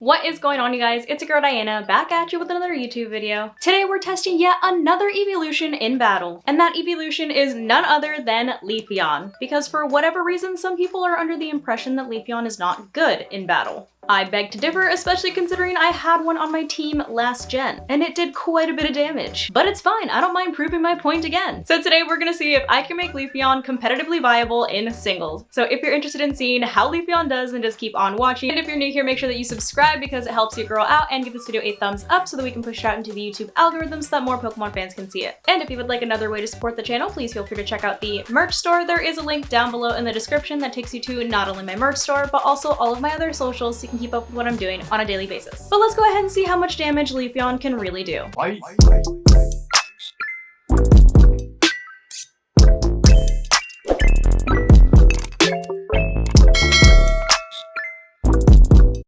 What is going on, you guys? It's your girl Diana, back at you with another YouTube video. Today we're testing yet another evolution in battle, and that evolution is none other than Leafeon, because for whatever reason some people are under the impression that Leafeon is not good in battle. I beg to differ, especially considering I had one on my team last gen, and it did quite a bit of damage. But it's fine, I don't mind proving my point again. So today we're gonna see if I can make Leafeon competitively viable in singles. So if you're interested in seeing how Leafeon does, then just keep on watching. And if you're new here, make sure that you subscribe because it helps your girl out, and give this video a thumbs up so that we can push it out into the YouTube algorithm so that more Pokemon fans can see it. And if you would like another way to support the channel, please feel free to check out the merch store. There is a link down below in the description that takes you to not only my merch store, but also all of my other socials so you can keep up with what I'm doing on a daily basis. But let's go ahead and see how much damage Leafeon can really do.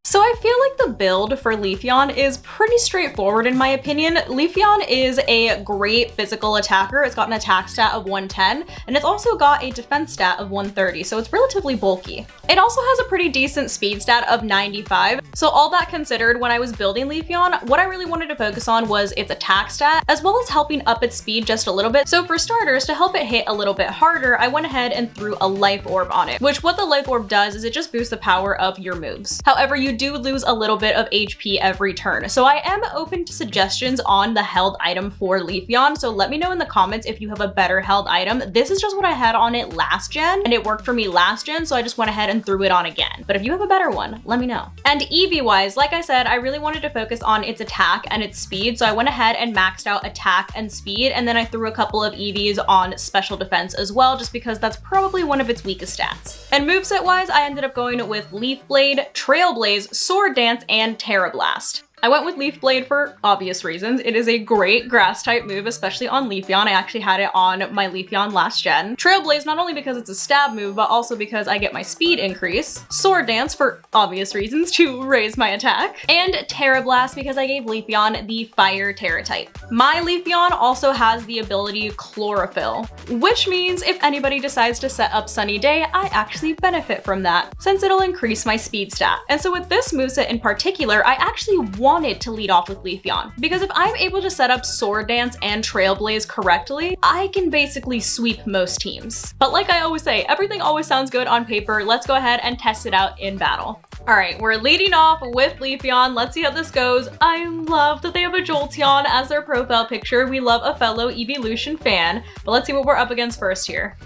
So I feel like the build for Leafeon is pretty straightforward in my opinion. Leafeon is a great physical attacker. It's got an attack stat of 110, and it's also got a defense stat of 130, so it's relatively bulky. It also has a pretty decent speed stat of 95. So all that considered, when I was building Leafeon, what I really wanted to focus on was its attack stat, as well as helping up its speed just a little bit. So for starters, to help it hit a little bit harder, I went ahead and threw a life orb on it, which what the life orb does is it just boosts the power of your moves. However, you do lose a little bit of HP every turn. So I am open to suggestions on the held item for Leafeon, so let me know in the comments if you have a better held item. This is just what I had on it last gen, and it worked for me last gen, so I just went ahead and threw it on again. But if you have a better one, let me know. And EV wise, like I said, I really wanted to focus on its attack and its speed, so I went ahead and maxed out attack and speed, and then I threw a couple of EVs on special defense as well, just because that's probably one of its weakest stats. And moveset wise, I ended up going with Leaf Blade, Trail Blaze, Sword Dance, and Terra Blast. I went with Leaf Blade for obvious reasons. It is a great grass type move, especially on Leafeon. I actually had it on my Leafeon last gen. Trailblaze, not only because it's a stab move, but also because I get my speed increase. Sword Dance, for obvious reasons, to raise my attack. And Terra Blast, because I gave Leafeon the Fire Terra type. My Leafeon also has the ability Chlorophyll, which means if anybody decides to set up Sunny Day, I actually benefit from that, since it'll increase my speed stat. And so with this moveset in particular, I actually wanted to lead off with Leafeon, because if I'm able to set up Sword Dance and Trailblaze correctly, I can basically sweep most teams. But like I always say, everything always sounds good on paper. Let's go ahead and test it out in battle. All right, we're leading off with Leafeon. Let's see how this goes. I love that they have a Jolteon as their profile picture. We love a fellow Evolution fan, but let's see what we're up against first here.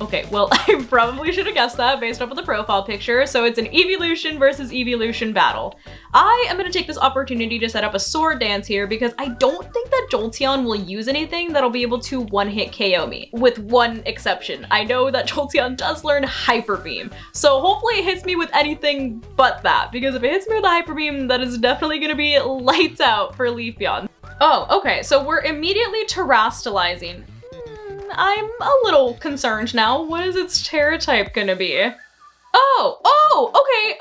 Okay, well, I probably should have guessed that based off of the profile picture. So it's an Evolution versus Evolution battle. I am gonna take this opportunity to set up a Sword Dance here because I don't think that Jolteon will use anything that'll be able to one-hit KO me, with one exception. I know that Jolteon does learn Hyper Beam, so hopefully it hits me with anything but that, because if it hits me with a Hyper Beam, that is definitely gonna be lights out for Leafeon. Oh, okay, so we're immediately terastallizing. I'm a little concerned now. What is its Terra type gonna be?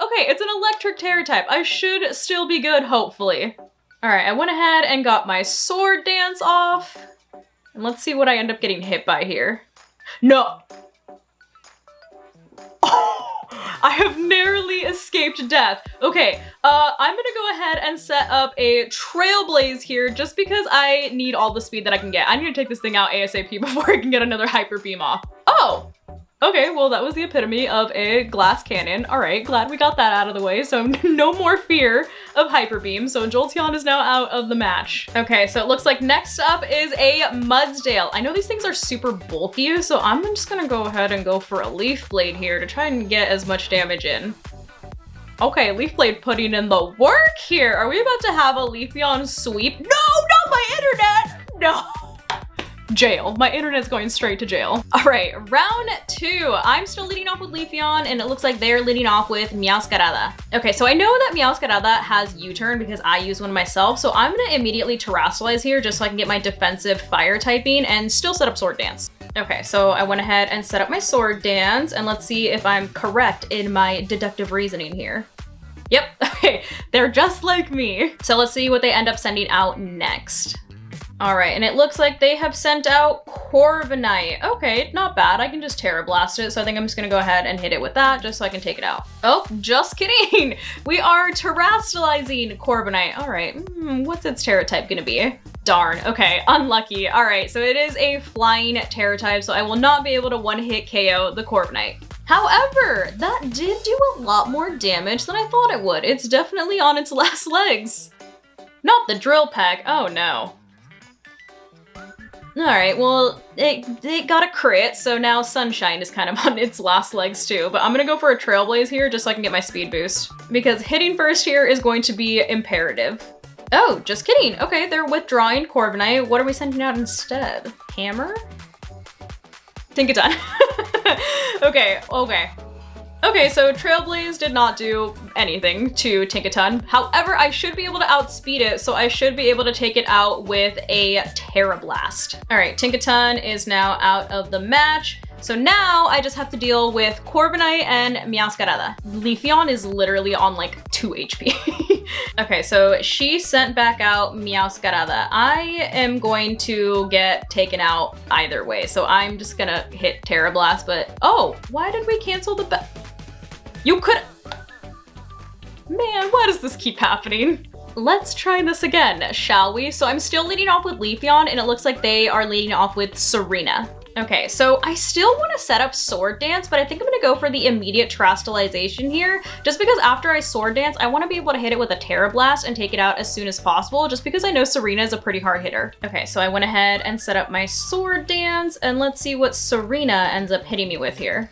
Okay, it's an electric Terra type. I should still be good, hopefully. All right, I went ahead and got my Sword Dance off. And let's see what I end up getting hit by here. No. I have narrowly escaped death. Okay, I'm gonna go ahead and set up a Trailblaze here just because I need all the speed that I can get. I need to take this thing out ASAP before I can get another Hyper Beam off. Oh, okay, well that was the epitome of a glass cannon. All right, glad we got that out of the way, so no more fear of Hyper Beam. So Jolteon is now out of the match. Okay, so it looks like next up is a Mudsdale. I know these things are super bulky, so I'm just gonna go ahead and go for a Leaf Blade here to try and get as much damage in. Okay, Leaf Blade putting in the work here. Are we about to have a Leafeon sweep? No, not my internet! No. Jail. My internet's going straight to jail. All right, round two. I'm still leading off with Leafeon, and it looks like they're leading off with Meowscarada. Okay, so I know that Meowscarada has U-turn because I use one myself, so I'm gonna immediately terastallize here just so I can get my defensive fire typing and still set up Sword Dance. Okay, so I went ahead and set up my Sword Dance, and let's see if I'm correct in my deductive reasoning here. Yep, okay, they're just like me. So let's see what they end up sending out next. All right, and it looks like they have sent out Corviknight. Okay, not bad. I can just Terra Blast it, so I think I'm just gonna go ahead and hit it with that just so I can take it out. Oh, just kidding. We are terastallizing Corviknight. All right, what's its Terra type gonna be? Darn, okay, unlucky. All right, so it is a flying Terra type, so I will not be able to one-hit KO the Corviknight. However, that did do a lot more damage than I thought it would. It's definitely on its last legs. Not the drill peck, oh no. All right, well, it got a crit, so now Sunshine is kind of on its last legs too, but I'm gonna go for a Trailblaze here just so I can get my speed boost, because hitting first here is going to be imperative. Oh, just kidding. Okay, they're withdrawing Corviknight. What are we sending out instead? Hammer? Tinkaton. Okay. Okay, so Trailblaze did not do anything to Tinkaton. However, I should be able to outspeed it, so I should be able to take it out with a Terra Blast. All right, Tinkaton is now out of the match. So now I just have to deal with Corviknight and Meowscarada. Leafeon is literally on like 2 HP. Okay, so she sent back out Meowscarada. I am going to get taken out either way, so I'm just gonna hit Terra Blast, but oh, why did we cancel the bet? You could... Man, why does this keep happening? Let's try this again, shall we? So I'm still leading off with Leafeon, and it looks like they are leading off with Serena. Okay, so I still want to set up Sword Dance, but I think I'm going to go for the immediate Terastallization here, just because after I Sword Dance, I want to be able to hit it with a Terra Blast and take it out as soon as possible, just because I know Serena is a pretty hard hitter. Okay, so I went ahead and set up my Sword Dance, and let's see what Serena ends up hitting me with here.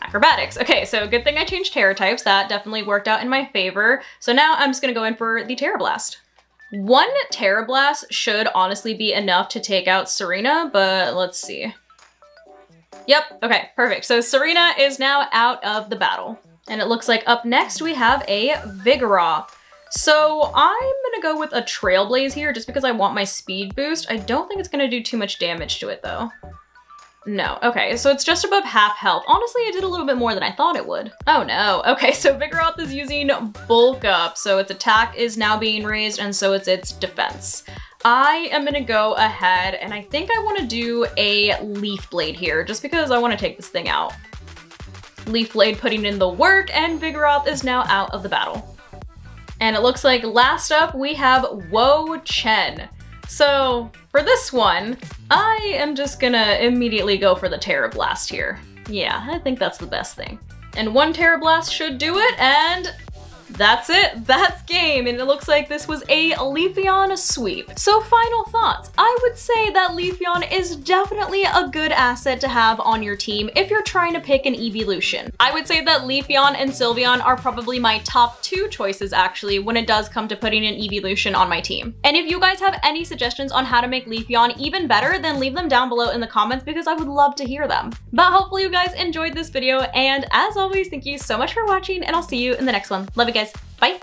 Acrobatics. Okay, so good thing I changed Terra types. That definitely worked out in my favor. So now I'm just going to go in for the Terra Blast. One Terra Blast should honestly be enough to take out Serena, but let's see. Yep, okay, perfect. So Serena is now out of the battle. And it looks like up next we have a Vigoroth. So I'm gonna go with a Trailblaze here just because I want my speed boost. I don't think it's gonna do too much damage to it though. No, okay, so it's just above half health. Honestly, it did a little bit more than I thought it would. Oh no, okay, so Vigoroth is using Bulk Up, so its attack is now being raised and so is its defense. I am gonna go ahead and I think I wanna do a Leaf Blade here just because I wanna take this thing out. Leaf Blade putting in the work and Vigoroth is now out of the battle. And it looks like last up we have Wo-Chen. So for this one, I am just gonna immediately go for the Terra Blast here. Yeah, I think that's the best thing. And one Terra Blast should do it, and that's it. That's game, and it looks like this was a Leafeon sweep. So final thoughts. I would say that Leafeon is definitely a good asset to have on your team if you're trying to pick an evolution. I would say that Leafeon and Sylveon are probably my top 2 choices actually when it does come to putting an evolution on my team. And if you guys have any suggestions on how to make Leafeon even better, then leave them down below in the comments because I would love to hear them. But hopefully you guys enjoyed this video, and as always, thank you so much for watching, and I'll see you in the next one. Love you guys. Bye.